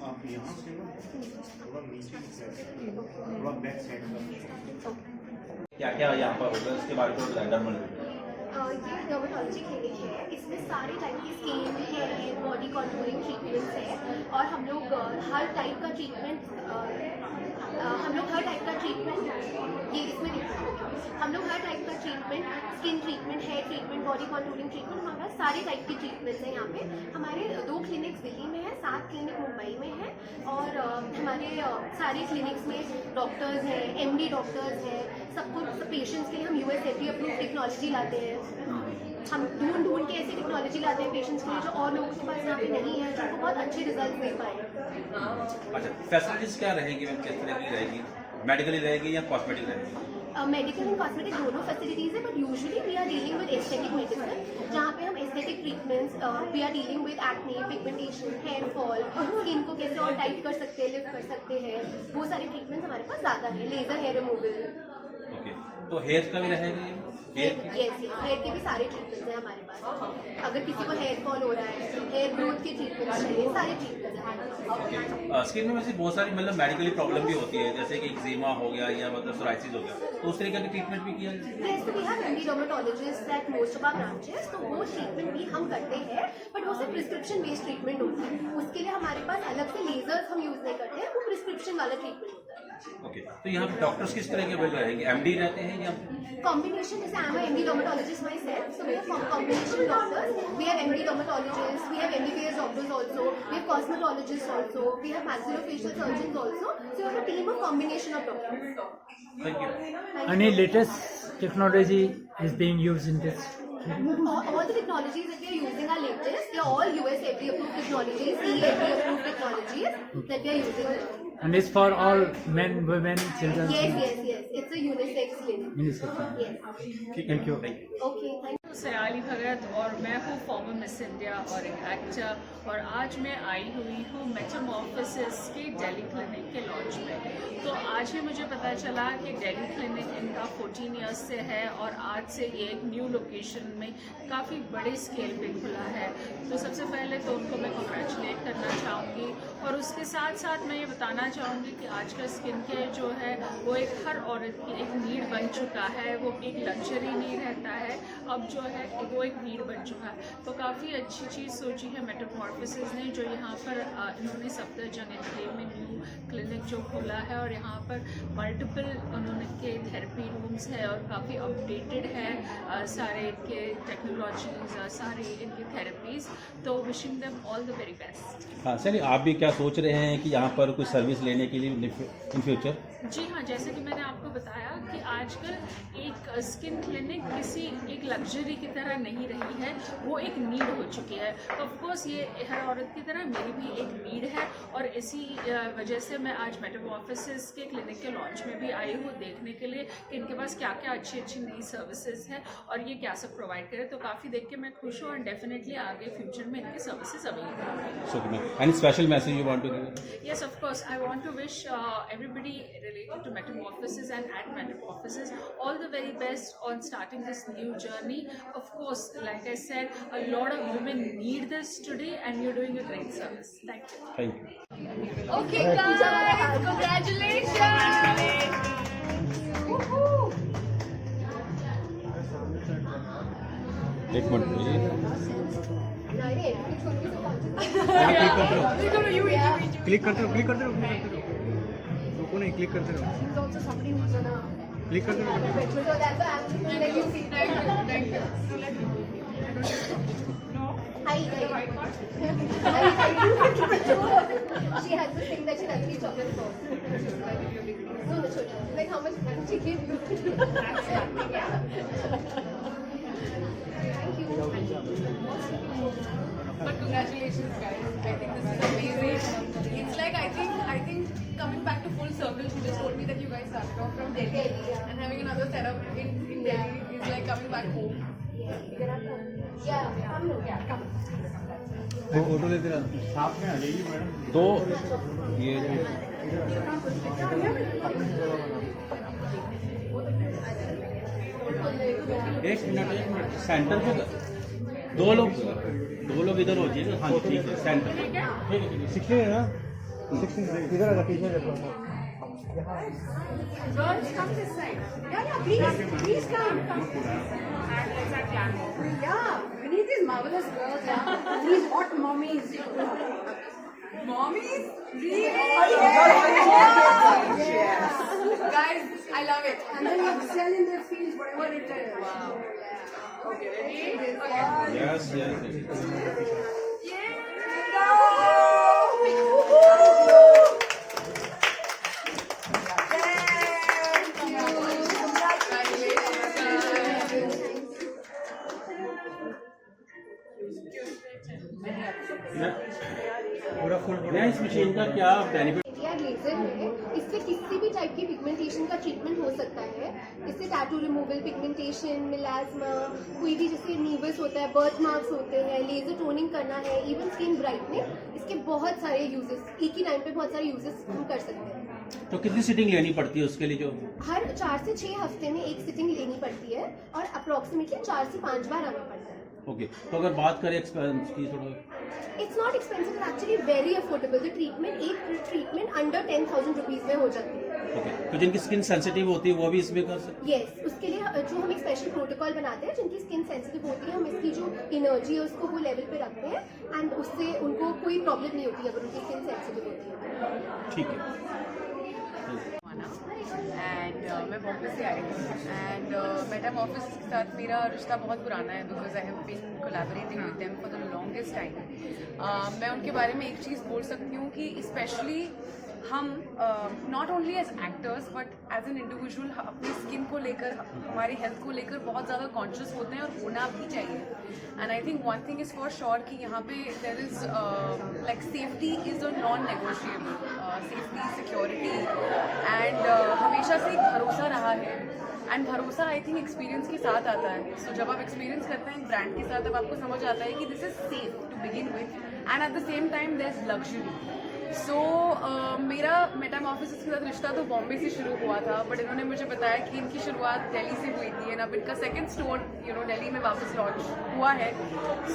आप यहाँ से थोड़ा नीचे थोड़ा बैक साइड क्या क्या यहाँ पर होगा उसके बारे में ये डर्मेटोलॉजी क्लिनिक है। इसमें सारे टाइप की skin, hair, body contouring treatments है और हम लोग हर टाइप का ट्रीटमेंट ये इसमें हम लोग हर टाइप का treatment, skin treatment, hair treatment, body contouring treatment, हमारा सारे टाइप की ट्रीटमेंट्स हैं यहाँ पे। हमारे 2 क्लिनिक्स दिल्ली में है, 7 क्लिनिक मुंबई में है और हमारे सारे क्लिनिक्स में डॉक्टर्स हैं, MD डॉक्टर्स हैं। सब कुछ पेशेंट्स के लिए हम US FDA अप्रूव टेक्नोलॉजी लाते हैं। हम ढूंढ के ऐसी टेक्नोलॉजी लाते हैं पेशेंट्स के लिए जो और लोगों के पास यहाँ पे नहीं है, जिनको बहुत अच्छे रिजल्ट मिल पाए। अच्छा, फैसिलिटीज क्या रहेंगी मैम, किस तरह की रहेगी? मेडिकली रहेगी या कॉस्मेटिक रहेगी? मेडिकल एंड कॉस्मेटिक दोनों फैसिलिटीज है, but usually we are dealing with aesthetic medicine, जहाँ पे हम aesthetic treatments, we are dealing with acne, pigmentation, hair fall, skin को कैसे और टाइट कर सकते हैं, लिफ्ट कर सकते हैं, वो सारे ट्रीटमेंट्स हमारे पास ज़्यादा है। Laser hair removal. ओके, तो हेयर का भी रहेगा? हेयर के भी सारे ट्रीटमेंट्स हैं हमारे पास। अगर किसी को हेयर फॉल हो रहा है, हेयर ग्रोथ के ट्रीटमेंट्स चाहिए, सारे ट्रीटमेंट्स हैं। स्किन में वैसे बहुत सारी मतलब मेडिकली प्रॉब्लम भी होती है, जैसे कि एक्जिमा हो गया या मतलब सोराइसिस हो गया, तो उस तरीके का ट्रीटमेंट भी किया जाता है? Yes, we have MD dermatologists at most of our branches, तो वो ट्रीटमेंट भी हम करते हैं, बट वो सिर्फ प्रिस्क्रिप्शन बेस्ड ट्रीटमेंट होता है। उसके लिए हमारे पास अलग से लेजर्स हम यूज नहीं करते हैं, वो प्रिस्क्रिप्शन वाला ट्रीटमेंट होता है। ओके, तो यहाँ पे डॉक्टर्स किस तरह के अवेलेबल रहेंगे? MD रहते हैं या Combination, जैसे I am MD dermatologist myself, so we have combination doctors. We have MD dermatologists, we have MBBS doctors also, we have cosmetologists also, we have maxillofacial surgeons also. So we have a team of combination of doctors. Thank you. Any latest technology is being used in this? All the technologies that we are using are latest. They are all US FDA approved technologies, CE approved technologies that we are using. And it's for all men, women, children? Yes. It's a unisex clinic. Unisex. Yes. Thank you. Okay, thank you. Sayali Bhagat और मैं हूँ farmer miss India और एक actor, और आज मैं आई हुई हूँ मेटामॉर्फोसिस के दिल्ली क्लिनिक के लॉन्च में। तो आज ही मुझे पता चला कि दिल्ली क्लिनिक इनका 14 इयर्स से है और आज से ये एक न्यू लोकेशन में काफ़ी बड़े स्केल पे खुला है। तो सबसे पहले तो उनको मैं कॉन्ग्रेचुलेट करना चाहूँगी, और उसके साथ साथ मैं ये बताना चाहूँगी कि आज का स्किन केयर जो है वो एक हर औरत की एक नीड बन चुका है। वो एक लग्जरी नहीं रहता है, अब जो है वो एक नीड बन चुका है। तो काफ़ी अच्छी चीज़ सोची है मेटामॉर्फोसिस ने, जो यहाँ पर इन्होंने सफदरजंग एरिया में न्यू क्लिनिक जो खोला है, और यहाँ पर मल्टीपल उन्होंने के थेरेपी रूम्स है और काफ़ी अपडेटेड है सारे इनके टेक्नोलॉजीज, सारे इनके थेरेपीज़। तो wishing them all the very best. हाँ सर, आप भी क्या सोच रहे हैं कि यहाँ पर कुछ सर्विस लेने के लिए इन फ्यूचर? जी हाँ, जैसे कि मैंने आपको बताया कि आजकल एक स्किन क्लिनिक किसी एक लग्जरी की तरह नहीं रही है, वो एक नीड हो चुकी है। ऑफ कोर्स ये हर औरत की तरह मेरी भी एक नीड है, और इसी वजह से मैं आज मेटामॉर्फोसिस के क्लिनिक के लॉन्च में भी आई हूँ देखने के लिए कि इनके पास क्या क्या अच्छी नई सर्विसेज है और ये क्या सब प्रोवाइड करे। तो काफ़ी देख के मैं खुश हूँ, और डेफिनेटली आगे फ्यूचर में इनकी सर्विसेज अवेलेबल होंगी। Any special message you want to give? Yes, of course. I want to wish everybody related to Metamorphosis and at Metamorphosis all the very best on starting this new journey. Of course, like I said, a lot of women need this today, and you're doing a great service. Thank you. Thank you. Okay, guys, congratulations! Woohoo! एक minute click करते रहो रुको नहीं, click करते रहो click करते रहो। Hi. She has this thing that she doesn't eat chocolate for. No, like how much money she gave you? Thank you. But congratulations, guys. I think this is amazing. It's like I think coming back to full circle. She just told me that you guys started off from Delhi, and having another setup in Delhi is like coming back home. Yeah, come. वो auto लेते रहो, साथ में आ जाइए madam. तो ये Thank you. एक minute centre पे दो लोग इधर हो जाइए। हाँ ठीक है, सेंटर ठीक है 16 है ना, 16 इधर आजा, पीछे देखो। Girls, come this side. Yeah, please come. Yeah, we need these marvelous girls, yeah. These hot mommies. Mommies? Really? Yes. Guys, I love it. And then you excel in their fields, whatever it is. Wow. Okay, ready? Yes पूरा full इस machine का क्या benefit? या laser है, इससे किसी भी type की पिगमेंटेशन का ट्रीटमेंट हो सकता है। इससे टैटू रिमूवल, पिगमेंटेशन, मिलाज्मा, कोई भी जैसे नीवस होता है, बर्थ मार्क्स होते हैं, लेजर टोनिंग करना है, इवन स्किन ब्राइटनिंग, इसके बहुत सारे यूजेस, एक ही टाइम पे बहुत सारे यूजेस हम कर सकते हैं। तो कितनी सीटिंग लेनी पड़ती है उसके लिए? जो हर 4 से 6 हफ्ते में एक सिटिंग लेनी पड़ती है और अप्रोक्सीमेटली 4 से 5 बार आना पड़ता है। ओके, तो अगर बात करें एक्सपेंस की थोड़ा, it's not expensive, it's actually very affordable. The treatment, एक ट्रीटमेंट अंडर 10,000 रुपीज में हो जाती है। ओके, तो जिनकी स्किन सेंसिटिव होती है वो भी इसमें कर सकते यस, उसके लिए जो हम एक स्पेशल प्रोटोकॉल बनाते हैं, जिनकी स्किन सेंसिटिव होती है, हम इसकी जो एनर्जी है उसको वो लेवल पे रखते हैं एंड उससे उनको कोई प्रॉब्लम नहीं होती अगर उनकी स्किन सेंसिटिव होती है। ठीक है। एंड मैं बॉम्बे से आई हूँ एंड मेटामॉर्फोसिस के साथ मेरा रिश्ता बहुत पुराना है because I have been collaborating with them for the longest time. मैं उनके बारे में एक चीज़ बोल सकती हूँ कि स्पेशली हम not only as actors but as an individual अपनी स्किन को लेकर, हमारी हेल्थ को लेकर बहुत ज़्यादा कॉन्शियस होते हैं और होना भी चाहिए। And I think one thing is for sure कि यहाँ पे there is like safety is a non negotiable, safety, security and हमेशा से एक भरोसा रहा है। एंड भरोसा आई थिंक एक्सपीरियंस के साथ आता है। सो जब आप एक्सपीरियंस करते हैं ब्रांड के साथ, तब आपको समझ आता है कि this is safe to begin with and at the same time there is luxury. So मेरा मेटामॉर्फोसिस के साथ रिश्ता तो बॉम्बे से शुरू हुआ था, बट इन्होंने मुझे बताया कि इनकी शुरुआत दिल्ली से हुई थी एंड अब इनका सेकंड स्टोर दिल्ली में वापस लॉन्च हुआ है।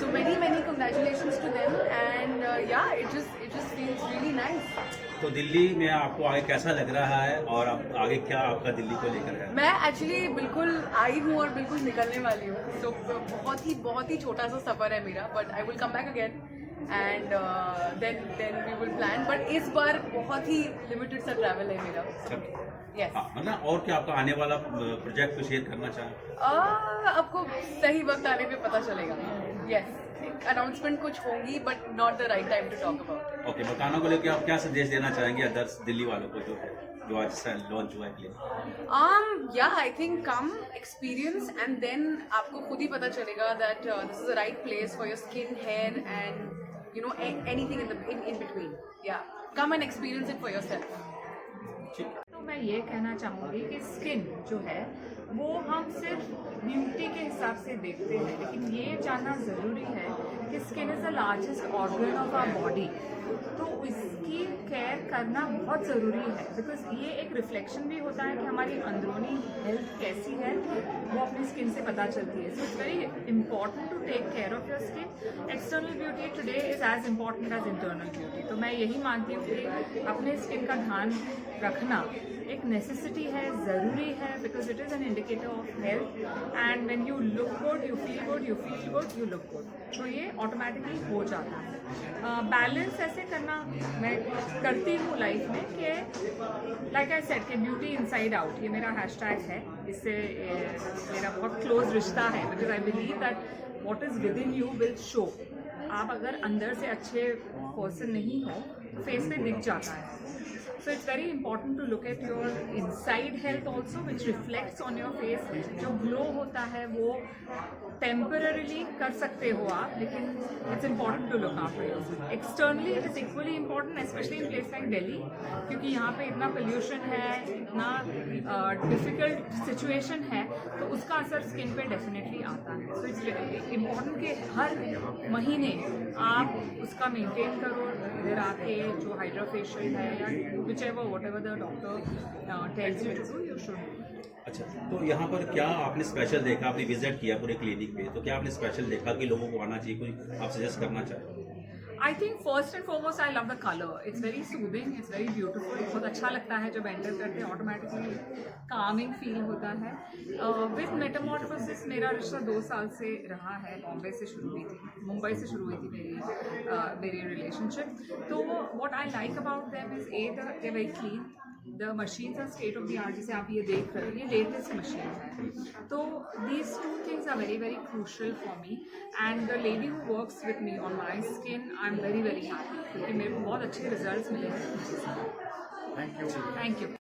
So many congratulations to them and yeah it just feels really nice. तो दिल्ली में आपको आगे कैसा लग रहा है और आप आगे क्या आपका दिल्ली को लेकर है? मैं एक्चुअली बिल्कुल आई हूँ और बिल्कुल निकलने वाली हूँ। तो बहुत ही छोटा सा सफ़र है मेरा, but I will come back again and then we will plan. But इस बार बहुत ही लिमिटेड सा ट्रैवल है मेरा। यस, मतलब और क्या आपका आने वाला प्रोजेक्ट को शेयर करना चाहें? आपको सही वक्त आने पे पता चलेगा। यस, अनाउंसमेंट कुछ होंगी but not the right time to talk about. Okay, मकानों को लेकर आप क्या संदेश देना चाहेंगे अदर्स दिल्ली वालों को जो आज लॉन्च हुआ है place? Yeah I think come experience and then आपको खुद ही पता चलेगा that this is the right place for your skin, hair and anything in between. Yeah come and experience it for yourself. तो मैं ये कहना चाहूँगी कि स्किन जो है वो हम सिर्फ ब्यूटी के हिसाब से देखते हैं, लेकिन ये जानना ज़रूरी है कि skin is the largest organ of our body. तो इसकी केयर करना बहुत ज़रूरी है बिकॉज ये एक रिफ्लेक्शन भी होता है कि हमारी अंदरूनी हेल्थ कैसी है, वो अपनी स्किन से पता चलती है। So it's very important to take care of your skin. External beauty today is as important as internal beauty. तो मैं यही मानती हूँ कि अपने स्किन का ध्यान रखना एक नेसेसिटी है, ज़रूरी है, because it is an indicator of health and when you look good, you feel good, you feel good, you look good. तो ये ऑटोमेटिकली हो जाता है। बैलेंस ऐसे करना मैं करती हूँ लाइफ में कि लाइक आई सेड कि ब्यूटी इनसाइड आउट, ये मेरा हैशटैग है। इससे मेरा बहुत क्लोज रिश्ता है because I believe that what is with in you will show. आप अगर अंदर से अच्छे पर्सन नहीं हो तो फेस पे दिख जाता है। So it's very important to look at your inside health also, which reflects on your face. जो glow होता है वो temporarily कर सकते हो आप, लेकिन it's important to look after yourself. Externally it is equally important, especially in place like Delhi, क्योंकि यहाँ पे इतना pollution है, इतना difficult situation है, तो उसका असर skin पे definitely आता है. So it's important कि हर महीने आप उसका maintain करो, इधर आके जो hydra facial है या whatever the doctor tells you to do, you should do. अच्छा, तो यहाँ पर क्या आपने स्पेशल देखा? आपने विजिट किया पूरे क्लिनिक पे, तो क्या आपने स्पेशल देखा कि लोगों को आना चाहिए? कोई आप सजेस्ट करना चाहें? I think first and foremost I love the color. It's very soothing, it's very beautiful. बहुत अच्छा लगता है जब एंटर करते हैं, ऑटोमेटिकली कामिंग फील होता है. विद मेटामॉर्फोसिस मेरा रिश्ता 2 साल से रहा है. मुंबई से शुरू हुई थी मेरी रिलेशनशिप. तो what I like about them is they're very clean. The machines are state of the art. जिसे आप ये देख रहे हो, ये लेटेस्ट मशीन है. तो these two things are very very crucial for me. And the lady who works with me on my skin, I'm very very happy क्योंकि मेरे को बहुत अच्छे रिजल्ट्स मिले हैं. Thank you.